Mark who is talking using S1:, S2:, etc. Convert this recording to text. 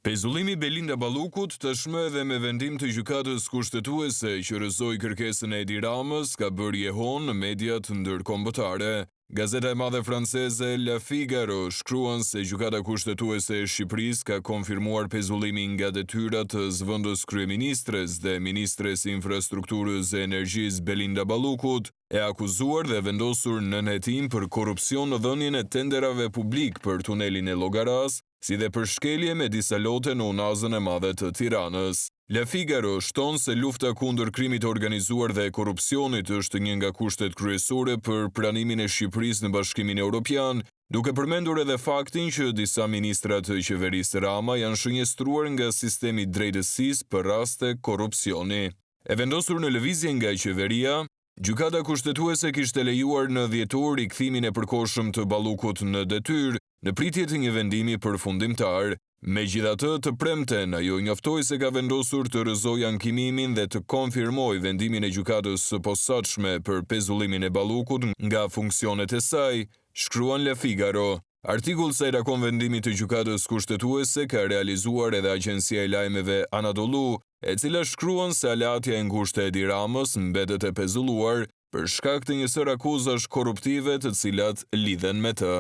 S1: Pezullimi Belinda Ballukut tashmë edhe me vendim të gjykatës kushtetuese që rrëzoi kërkesën e Edi Ramës ka bërë jehon në mediat ndërkombëtare. Gazeta e madhe franceze Le Figaro shkruan se gjykata kushtetuese e Shqipërisë ka konfirmuar pezullimin nga detyrat të zëvendës kryeministres dhe ministres infrastrukturës e energjisë Belinda Ballukut, e akuzuar dhe vendosur në nënhetim për korrupsion në dhënien e tenderave publik për tunelin e Llogaras, si dhe për shkelje me disa lote në Unazën e Madhe të Tiranës. Le Figaro shton se lufta kundër krimit të organizuar dhe korrupsionit është një nga kushtet kryesore për pranimin e Shqipërisë në Bashkimin Evropian, duke përmendur edhe faktin që disa ministra të qeverisë Rama janë shënjestruar nga sistemi i drejtësisë për raste korrupsioni. E vendosur në lëvizje nga qeveria, gjykata kushtetuese kishte lejuar në dhjetor rikthimin e përkohshëm të Ballukut në detyrë, në pritje të një vendimi përfundimtar. Megjithatë, të premten ajo njoftoi se ka vendosur të rrëzojë ankimimin dhe të konfirmojë vendimin e gjykatës së posaçme për pezullimin e Ballukut nga funksionet e saj, shkruan Le Figaro. Artikull sa i takon vendimit të gjykatës kushtetuese ka realizuar edhe agjencia e lajmeve Anadolu, e cila shkruan se alatja e ngushtë e Edi Ramës mbetet e pezulluar për shkak të një sër akuzash korruptive të cilat lidhen me të.